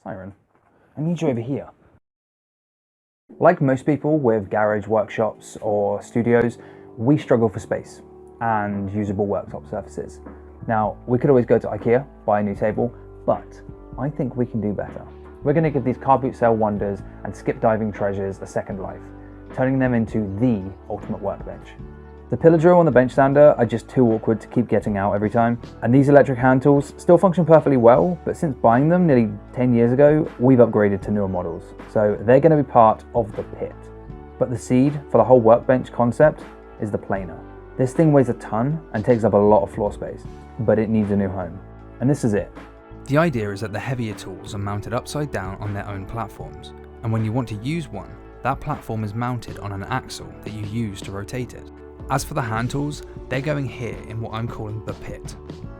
Siren, I need you over here. Like most people with garage workshops or studios, we struggle for space and usable worktop surfaces. Now, we could always go to IKEA, buy a new table, but I think we can do better. We're going to give these car boot sale wonders and skip diving treasures a second life, turning them into the ultimate workbench. The pillar drill and the bench sander are just too awkward to keep getting out every time, and these electric hand tools still function perfectly well, but since buying them nearly 10 years ago, we've upgraded to newer models, so they're going to be part of the pit. But the seed for the whole workbench concept is the planer. This thing weighs a ton and takes up a lot of floor space, but it needs a new home, and this is it. The idea is that the heavier tools are mounted upside down on their own platforms, and when you want to use one, that platform is mounted on an axle that you use to rotate it. As for the hand tools, they're going here in what I'm calling the pit,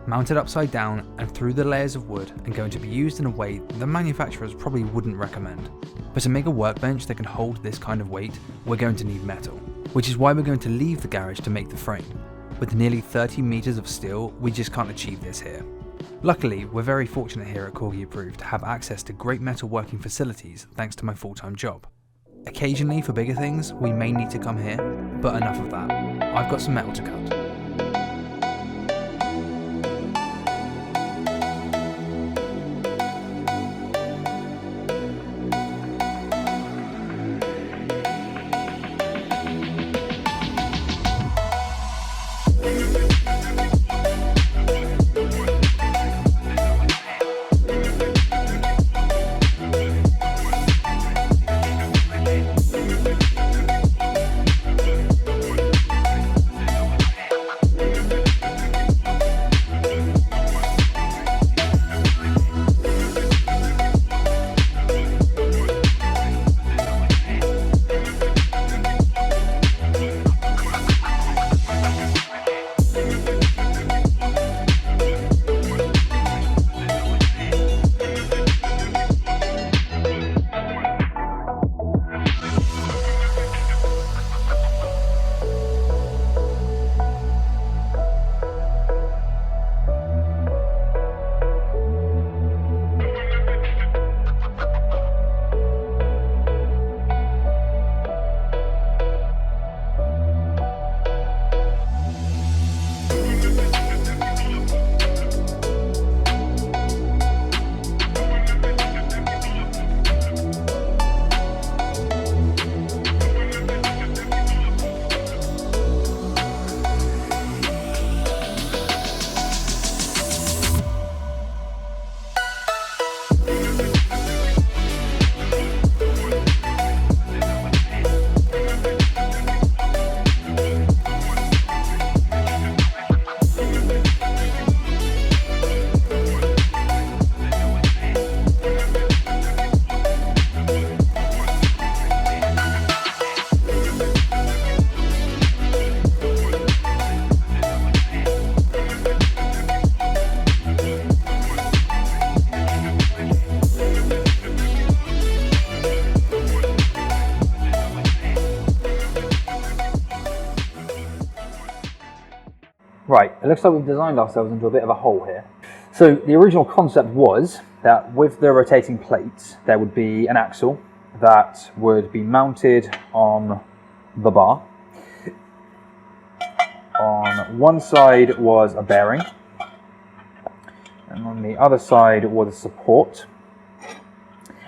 mounted upside down and through the layers of wood and going to be used in a way the manufacturers probably wouldn't recommend. But to make a workbench that can hold this kind of weight, we're going to need metal, which is why we're going to leave the garage to make the frame. With nearly 30 meters of steel, we just can't achieve this here. Luckily, we're very fortunate here at Corgi Approved to have access to great metal working facilities thanks to my full-time job. Occasionally, for bigger things, we may need to come here, but enough of that. I've got some metal to cut. Right, it looks like we've designed ourselves into a bit of a hole here. So the original concept was that with the rotating plates, there would be an axle that would be mounted on the bar. On one side was a bearing, and on the other side was a support.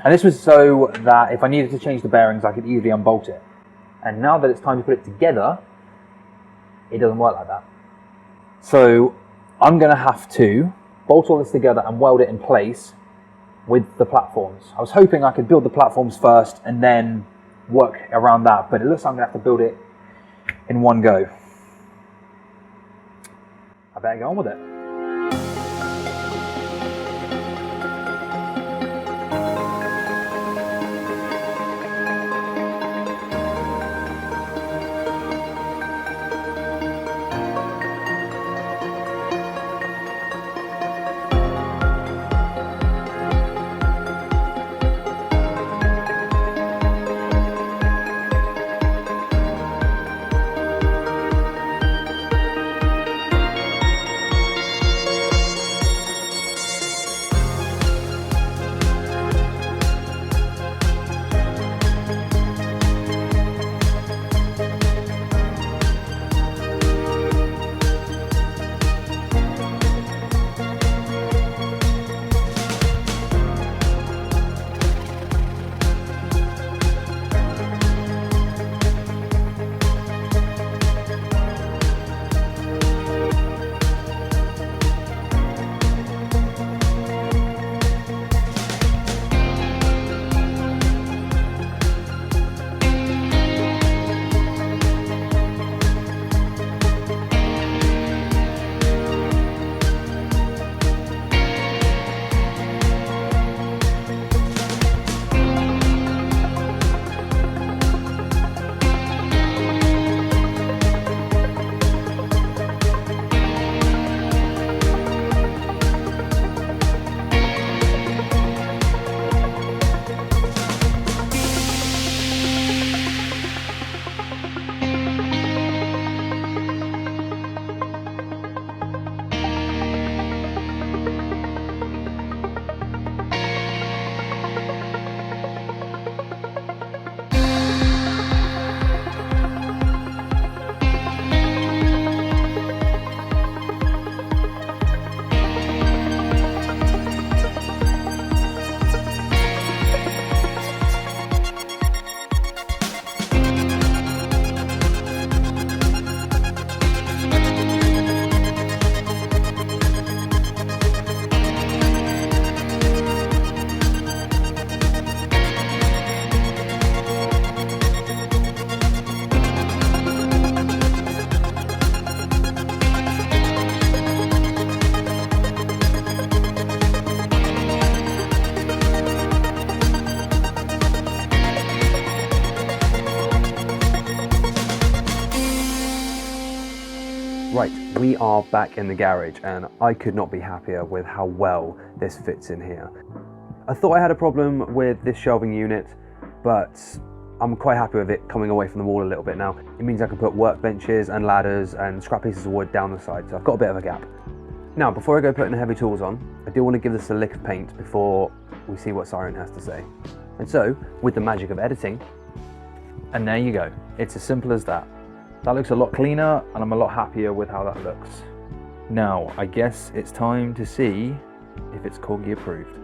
And this was so that if I needed to change the bearings, I could easily unbolt it. And now that it's time to put it together, it doesn't work like that. So I'm going to have to bolt all this together and weld it in place with the platforms. I was hoping I could build the platforms first and then work around that, but it looks like I'm going to have to build it in one go. I better get on with it. we are back in the garage and I could not be happier with how well this fits in here. I thought I had a problem with this shelving unit, but I'm quite happy with it coming away from the wall a little bit now. It means I can put workbenches and ladders and scrap pieces of wood down the side, so I've got a bit of a gap. Now, before I go putting the heavy tools on, I do want to give this a lick of paint before we see what Siren has to say. And so, with the magic of editing, and there you go. It's as simple as that. That looks a lot cleaner, and I'm a lot happier with how that looks. Now, I guess it's time to see if it's Corgi approved.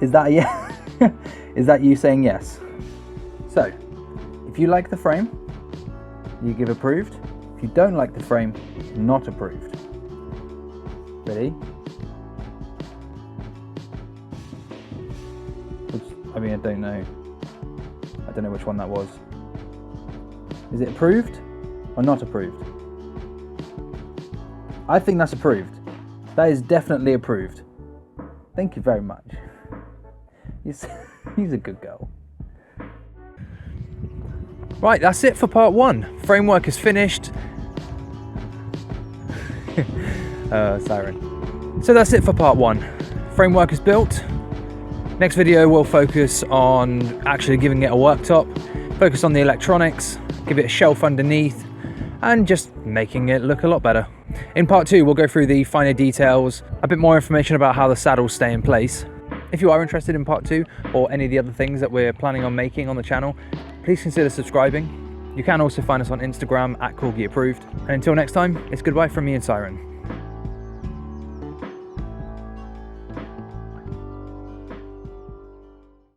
Is that a yes? Is that you saying yes? So, if you like the frame, you give approved. If you don't like the frame, not approved. Ready? I mean, I don't know. I don't know which one that was. Is it approved or not approved? I think that's approved. That is definitely approved. Thank you very much. He's a good girl. Right, that's it for part one. Framework is finished. Siren. So that's it for part one. Framework is built. Next video we'll focus on actually giving it a worktop, focus on the electronics, give it a shelf underneath, and just making it look a lot better. In part two, we'll go through the finer details, a bit more information about how the saddles stay in place. If you are interested in part two or any of the other things that we're planning on making on the channel, please consider subscribing. You can also find us on Instagram at Corgi Approved. And until next time, it's goodbye from me and Siren.